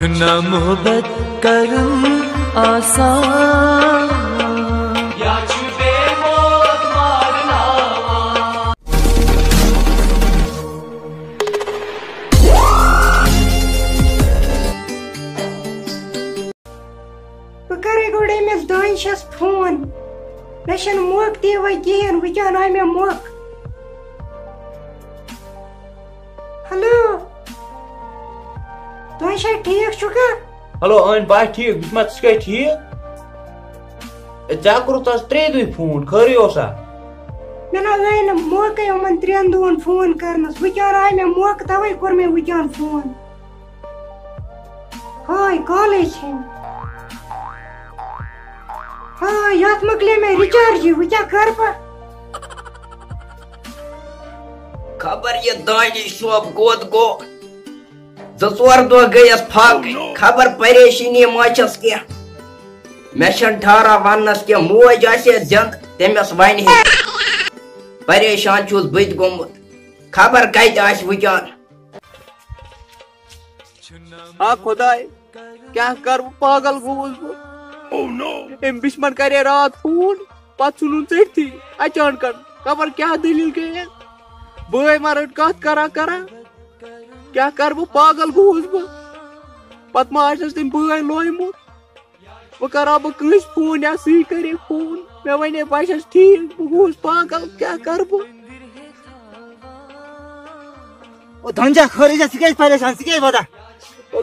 نہ محبت کرم آسان یا چھپے موت مارنا بہ کرے گوڑے مس دانشس فون مے چھن موقع دِوان کہین وٕنکٮ۪ن آے مے موقع ہلو دانشا ٹھیک چھُکھا ہلو با ٹھیک بہٕ ژٕ گٔے ٹھیک ژےٚ کوٚرُتھ آز 3 دۄہہِ فون خٲرٕے اوسا مےٚ نہ آے نہٕ موقعے یِمن 3 دۄہن فون کرنس وٕنکٮ۪ن آے مےٚ موقع توے کوٚر مےٚ وٕنکٮ۪ن فون ہاے کالے چھِم ہاں یتھ مۄکلے مےٚ رِچارجی وۄنۍ کیٛاہ کر بہٕ خبر یہ دانش صوب گود گو 2-4 دۄہ گٔیَس فاقٕے خبر پریشٲنی ما چھس کینٛہہ مےٚ چھنہٕ ٹھارا وننس کینٛہہ موج آسہِ زِنٛدٕ تٔمِس ونہِ ہے پریشان چھُس بہٕ تہِ گوٚمُت خبر کتہِ آسہِ وٕنکٮ۪ن ہاں خدائے کیا کر پاگل گوس بہٕ أمۍ بِسمن کرے رات فون پتہٕ ژھُنُن ژٔٹتھٕے اچانکن خبر کیٛاہ دٔلیٖل گٔیَس بٲے ما رٔٹ کتھ کران کیا کر بہٕ پاگل گوس بہٕ پتہٕ ما آسٮ۪س تٔمۍ بٲے لویمُت وۄنۍ کرہا بہٕ کٲنٛسہِ فون یا سُے کرے فون مےٚ ونے بہٕ چھس ٹھیٖک بہٕ گوس پاگل کیٛاہ کر بہٕ دھنجا خٲرٕے ژٕ کیٛازِ پریشان ژٕ کیٛازِ واتان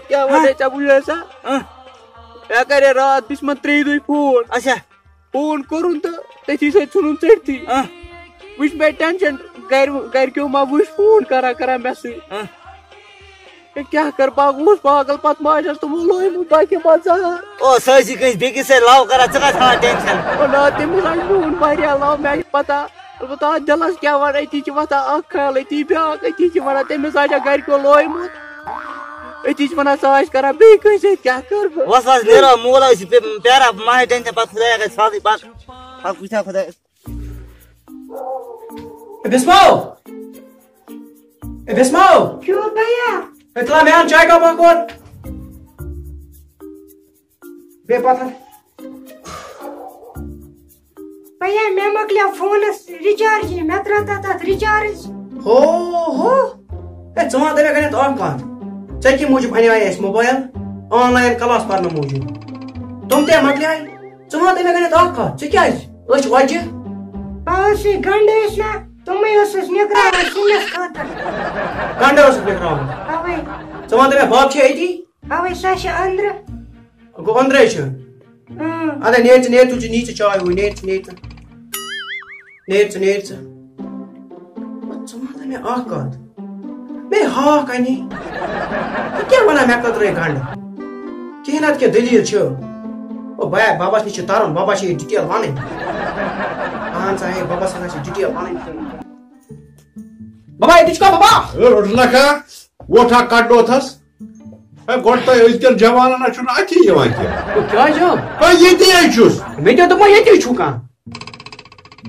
کیٛاہ ونے ژےٚ بوٗزے سا مےٚ کرے رات بِسمن 3 دۄہہِ فون اچھا فون کوٚرُن تہٕ تٔتھی سۭتۍ ژھُنُن ژٔٹتھٕے وٕچھ مےٚ ٹینشن گرِکیو ما وٕچھ فون کران مےٚ سۭتۍ کیٛاہ کر بہٕ گوس پاگل پتہٕ ما آسٮ۪س تِمو لویمُت باقی مزہ او سُہ ٲسی کٲنٛسہِ بیٚکِس سۭتۍ لو کران ژٕ کتھ ہاوان ٹینشن نہ تٔمِس آسہِ میون واریاہ لو مےٚ چھِ پتہ البتہ اتھ دِلس کیٛاہ ونہٕ أتی چھِ وۄتھان اکھ خیال أتی بیٛاکھ أتی چھِ ونان تٔمِس آسیا گرِکیو لویمُت أتی چھِ ونان سۄ آسہِ کران بیٚیہِ کٲنٛسہِ سۭتۍ کیٛاہ کر بہٕ وس نیرو مول ٲسی پیاران ما ہے ٹینشن پتہٕ خۄدایا گژھِ سہلٕے پتہٕ وٕچھان خۄدایس بِسمو کیوں بھیا تلا مےٚ اَن چاے کپ اکھ اور بیٚیہِ پتھر بھیا مےٚ مۄکلیو فونس رِچارجی مےٚ ترٛٲو تتھ رِچارج ہو ہے ژٕ وَن تہٕ مےٚ گۄڈنٮ۪تھ اکھ کتھ ژےٚ کمہِ موٗجوٗب اَنیٛاے اَسہِ موبایل آن لاین کلاس پرنہٕ موٗجوٗب تِم تہِ مۄکلیے ژٕ وَن تہٕ مےٚ گۄڈنٮ۪تھ اکھ کتھ ژٕ کیٛازِ أچھ وۄجہِ بہٕ ٲسٕے گنڈٕ ٲسۍ نا تِمے ٲسٕس نِکراوان سِنِس خٲطرٕ گنڈٕ ٲسٕکھ نِکراوان اوے ژٕ وَن تہٕ مےٚ بب چھِ أتی اوے سۄ چھِ أنٛدرٕ گوٚو أنٛدرے چھِ اَدٕ نیرِ ژٕ تُج نی ژٕ چاے وٕنۍ نیرِ ژٕ ژٕ ژٕ ژٕ وَن تہٕ مےٚ اکھ کتھ مے ہاکھ اَنے ژٕ کیٛاہ وَنان مےٚ کٔژرٲے گنڈٕ کِہیٖنۍ نتہٕ کیٛاہ دٔلیٖل چھِ او بیا بابس نِش چھِ ترُن بابا چھِ یہِ ڈِٹیل وَنٕنۍ اہن سا ہے بابا سا چھِ ڈِٹیل وَنٕنۍ بابا ییٚتہِ چھُ کا بابا روٹنکھا ووٹھا کڑنوتھس گۄڈٕ تۄہہِ أزکٮ۪ن جوانن چھُنہٕ اَتھی یِوان کیٚنٛہہ کیٛازِ ییٚتی ہے چھُس مےٚ تہِ دوٚپمو ییٚتی چھُ کانٛہہ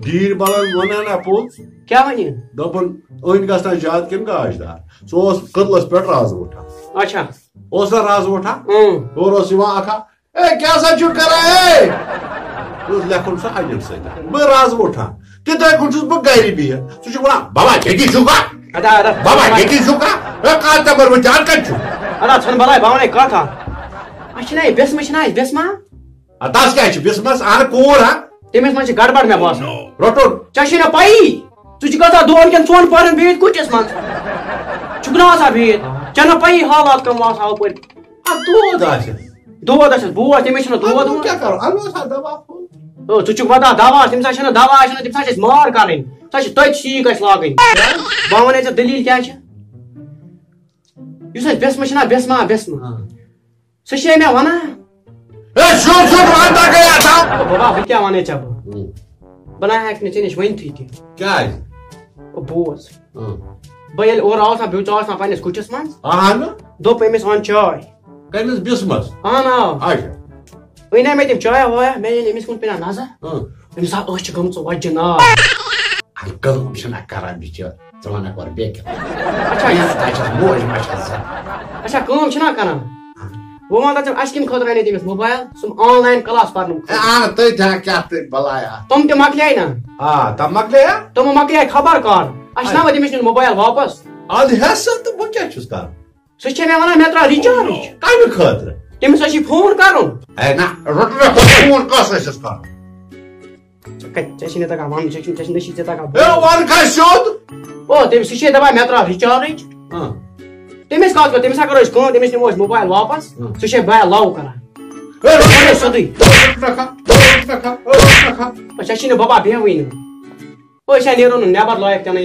ڈیٖر بلن وَنان نا پوٚز کیٛاہ وَنہِ دوٚپُن أنۍ گژھان زیادٕ کِنہٕ گاش دار سُہ اوس کٔدلس پٮ۪ٹھ رازٕ ووٹھا اچھا اوس نا رازٕ ووٹھا ہورٕ اوس یِوان اکھا اے کیٛاہ سا چھُکھ کران اے لیکھُن سُہ اَنٮ۪ن سۭتۍ بہٕ رازٕ ووٹھا تِتھٕے کٔنۍ چھُس بہٕ گرِ بِہِتھ سُہ چھُ وَنان بابا ییٚتی چھُکھا بابا ییٚتی چھُکھا کتھ نمبر وۄنۍ جان کتہِ چھُ ادا ژھٕن بلاے بہٕ وَنے کتھ اکھ اَسہِ چھِنا یہِ بِسمہٕ چھِنا اَسہِ بِسما تس کیٛاہ چھُ بِسمس اہن کوٗر ہا تٔمِس منٛز چھِ گڑبڑ مےٚ باسان روٚٹُن ژےٚ چھے نا پیی ژٕ چھُکھ گژھان دۄن کٮ۪ن ژۄن پہرن بِہِتھ کُٹھِس منٛز چھُکھ نا آسان بِہِتھ ژےٚ نا پیی حالات کٕم آسان اَپٲرۍ دود آسہِ دود آسٮ۪س بوز تٔمِس چھُنہٕ دود کیٛاہ کرو اَنو سا دوا ژٕ چھُکھ واتان دوا تٔمِس سا چھِنہٕ دوا آسہِ تٔمِس سا چھِ اَسہِ مار کَرٕنۍ سۄ چھِ تٔتۍ سیٖک اَسہِ لاگٕنۍ بہٕ وَنے ژےٚ دٔلیٖل کیٛاہ چھِ یُس اَسہِ بِسمہٕ چھِنا بِسما سُہ چھے مےٚ وَنان بابا بہٕ کیٛاہ وَنے ژےٚ بہٕ نہ ہٮ۪کہٕ نہٕ ژےٚ نِش ؤنتھٕے تہِ کیٛازِ بوز بہٕ ییٚلہِ اورٕ آسان بہٕ آسان پنٛنِس کُٹھِس منٛز اہن دوٚپ أمِس اَن چاے کٔمِس بِسمس اہن آ اچھا أنۍ مےٚ تِم چایا وایا مےٚ ییٚلہِ أمِس کُن پیٚیہِ نا نظر أمِس ہا أچھ چھِ گٔمژٕ وۄجہِ نار کٲم چھِنہ کران بِچٲر ژٕ وَنکھ بیٚکہِ اچھا موج ما چھَس اچھا کٲم چھِنا کران وہ ون ژٕ اَسہِ کَمہِ خٲطرٕ اَنے تٔمِس موبایل سُہ آن لاین کلاس پَرنہٕ تٔتھۍ کیٛاہ تٔتھۍ بلایا تِم تہِ مۄکلیے نا تم مۄکلیا تِمو مۄکلیے خبر کر اَسہِ چھُناہ وۄنۍ تٔمِس نیُن موبایل واپس اَدٕ ہٮ۪سا تہٕ بہٕ کیٛاہ چھُس کران سُہ چھےٚ مےٚ وَنان مےٚ ترٛاو رِچارٕج کَمہِ خٲطرٕ تٔمِس حظ چھِ فون کَرُن ہے نہ رۄپیہِ فون کس ٲسِس کران ژےٚ چھِ نہٕ تگان وَنُن ژےٚ چھِ نہٕ ژےٚ تگان وَن کھا سیوٚد او تٔمِس سُہ چھے دَپان مےٚ ترٛاو رِچارٕج تٔمِس کَتھ گوٚو تٔمِس اگر أسۍ کٲم تٔمِس نِمو أسۍ موبایل واپس سُہ چھے بیا لو کران سیوٚدُے أسۍ حظ چھِنہٕ بابا بیٚہوٕے نہٕ أسۍ حظ نیرو نہٕ نٮ۪بر لایق تہِ نہٕ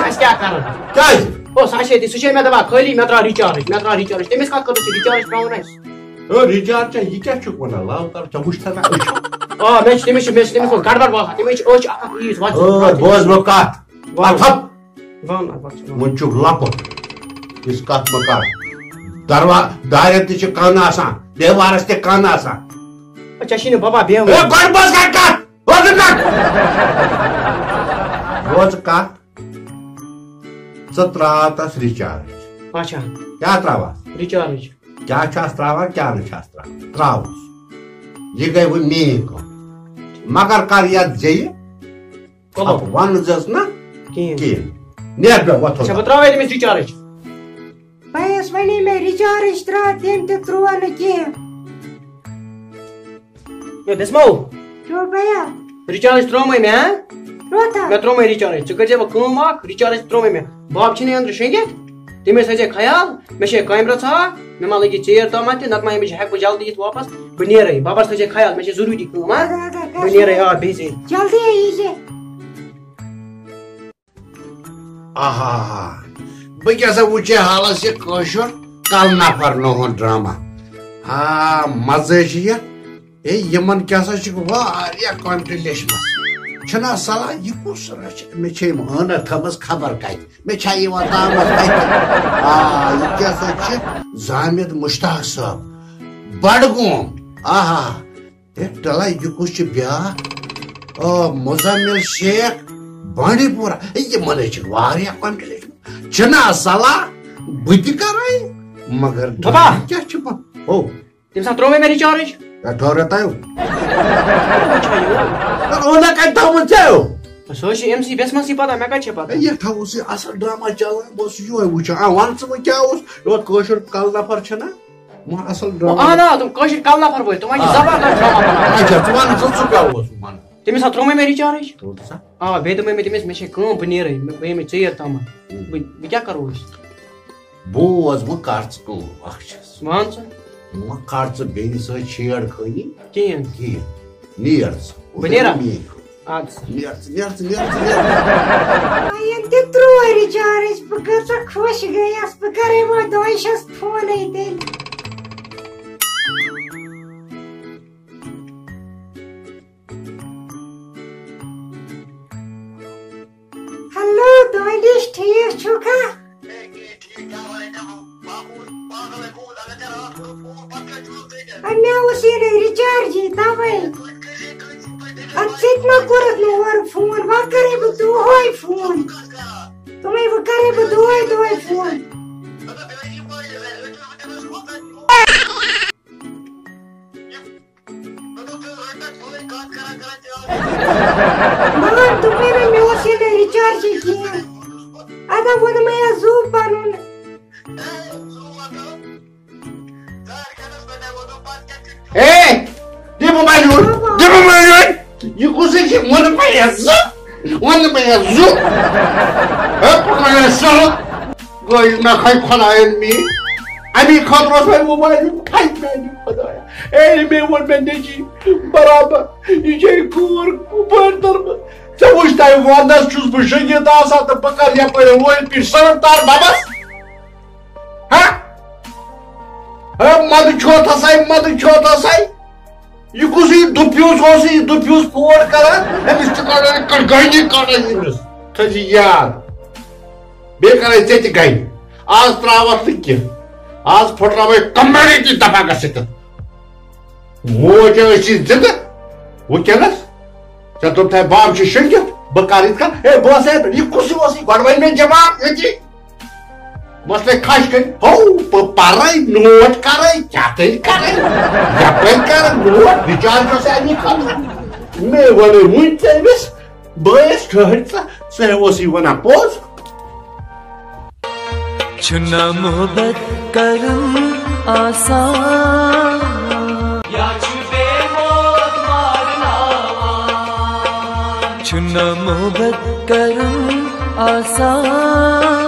اَسہِ کیٛاہ کران کیٛازِ او سُہ چھے سُہ چھے مےٚ دَپان خٲلی مےٚ ترٛاو رِچارٕج مےٚ ترٛاو رِچارٕج تٔمِس کَتھ خٲطرٕ چھِ رِچارٕج ترٛاوُن اَسہِ رِچارج یہِ کیٛاہ چھُکھ وَنان لاو کر ژےٚ وٕچھ تھا آ مےٚ چھِ تٔمِس چھِ تٔمِس منٛز گڑبڑ باسان تٔمِس چھِ أچھ اکھ اکھ ییٖژ بوز مےٚ کتھ وَن وۄنۍ چھُکھ لۄکُٹ یُس کتھ مہ کر دارٮ۪ن تہِ چھِ کَن آسان دیوارس تہِ کَن آسان ژےٚ چھی نہٕ بابا بیٚہوٕے گۄڈٕ بوز کتھ بوز کتھ ژٕ تراو تس رِچارج اچھا کیٛاہ تراوس رِچارٕج کیٛاہ چھس تراوان کیٛاہ نہٕ چھس تراوان تراوُس یہِ گٔے وۄنۍ میٲنۍ کٲم مگر کر یتھ زیٚیہِ ون زس نہ کِہیٖنۍ نیر بے وۄتھو اچھا بہٕ ترٛاوے تٔمِس رِچارٕج بھیَس وَنے مےٚ رِچارٕج ترٛاو تٔمۍ تہِ ترٛوو نہٕ کیٚنٛہہ ہے بِسمو چو بھیا رِچارٕج ترٛوومَے مےٚ ترٛووتھا مےٚ ترٛوومَے رِچارٕج ژٕ کٔرۍزِ وۄنۍ کٲم اکھ رِچارٕج ترٛوومَے مےٚ بب چھِنہٕ أنٛدرٕ شۄنٛگِتھ تٔمِس تھٲیزِ خیال مےٚ چھے کامرٕ ژھاوان مےٚ ما لٔگی ژیر تامَتھ تہِ نتہٕ ما أمِس ہٮ۪کہٕ بہٕ جلدی یِتھ واپس بہٕ نیرے ببس تھٲیزِ خیال مےٚ چھِ ضروٗری کٲم ہا بہٕ نیرے آ بیٚہزِ جلدی ییٖزِ آہا بہٕ کیٛاہ سا وٕچھے حالس یہِ کٲشُر کل نفر نوہُن ڈراما مزے چھِ یتھ ہے یِمن کیٛاہ سا چھِ واریاہ کامہِ لیچھمژ چھنا صلاح یہِ کُس رچھ مےٚ چھے یِم ٲنر تھٲمٕژ خبر کتہِ مےٚ چھا یِوان تامتھ کتہِ یہِ کیٛاہ سا چھِ زامِد مشتاق صٲب بڈگوم ہے ٹلا یہِ کُس چھُ بیٛاکھ مُزمل شیخ بانڈی پورہ یِمن ہے چھِ واریاہ کامہِ لیچھمژ چھنا صلاح بہٕ تہِ کرے مگر کیٛاہ چھُ تٔمۍ ساتہٕ ترٛوومَے مےٚ رِچارٕج ٹھہرو تۄہہِ اونا کتہِ تھومُت ژےٚ سُہ حظ چھِ أمۍ سی بٮ۪سمَسٕے پتہ مےٚ کتہِ چھِ پتہ یہِ تھاوُس یہِ اصل ڈراما چلان بہٕ اوسُس یِہوے وٕچھان ون ژٕ وۄنۍ کیٛاہ اوس یور کٲشُر کل نفر چھُنا مگر اصل ڈراما اہن آ تِم کٲشِر کل نفر وٲلۍ تِم حظ چھِ زبردست ڈراما بناوان اچھا ژٕ ون ژٕ کیٛاہ اوس ونان تٔمِس ساتہٕ ترٛوومَے مےٚ رِچارٕج بیٚیہِ دوٚپمَے مےٚ تٔمِس مےٚ چھے کٲم بہٕ نیرے بہٕ یِمے ژیر تامتھ بہٕ کیٛاہ کرو أسۍ بوز وۄنۍ کر ژٕ کٲم اکھ چھس وَن ژٕ وۄنۍ کر ژٕ بیٚنہِ سۭتۍ چھیڑ خٲنی کِہیٖنۍ نیر ژٕ بہٕ نیرا اَدٕ سا بھین تہِ ترٛوو رِچارٕج بہٕ کۭژاہ خۄش گٔیَس بہٕ کَرے وۄنۍ دۄیشَس فونٕے تیٚلہِ ہیلو دۄیلِش ٹھیٖک چھُکھا مےٚ اوس یہِ رِچارجی تَوَے اَدٕ ژےٚ تہِ ما کوٚرُتھ نہٕ اورٕ فون وۄنۍ کَرے بہٕ دۄہَے فون دوٚپمَے وۄنۍ کَرے بہٕ دۄہَے فون مگر دوٚپمَے مےٚ اوس یہِ نہٕ رِچارجی کِہیٖنۍ اَدا ووٚنمَے حظ زوٗ پَنُن یہِ کُسٕے چھِ ووٚنہٕ مےٚ یَتھ زٕ گٔے مےٚ کھے خۄدایَن میٛٲنۍ اَمی خٲطرٕ اوس مےٚ موبایل کھے میٛانہِ خۄدایا مےٚ ووٚن مےٚ نیٚچی برابر یہِ چھے کوٗر کُپٲرۍ طرفہٕ ژےٚ وٕچھ تۄہہِ وَندَس چھُس بہٕ شٔنگِتھ آسان تہٕ بہٕ کَرٕ یَپٲرۍ وٲلۍ پٮ۪ٹھ سرٕد تار بَبَس مَدٕ چھوت ہسا یہِ کُسٕے دُپیوٗس اوسُے یہِ دُپیوٗس فون کران أمِس چھُ کَڑان گَنہِ کَڑان أمِس تھٲیزِ یاد بیٚیہِ کَرے ژےٚ تہِ گَنہِ آز ترٛاوَتھ نہٕ کیٚنٛہہ آز پھٕٹراوے کمرٕچ دَپاکَس سۭتۍ موج ٲسی زِندٕ وٕنکٮ۪نَس ژےٚ دوٚپتھے باب چھِ شٔنگِتھ بہٕ کَرٕ یِتھ کٔنۍ بہٕ اوسے یہِ کُسٕے اوسُے گۄڈٕ وَنہِ مےٚ جواب ییٚتی مسئلے خش گئی ہو پرے نوٹ کرے کیا کرے یپر کر نوٹ ریچارج امی خبر میں ون ون تمس بس ٹھہر ثی ونان پوز چھنا محبت کرن آسان چھنا محبت کرن آسان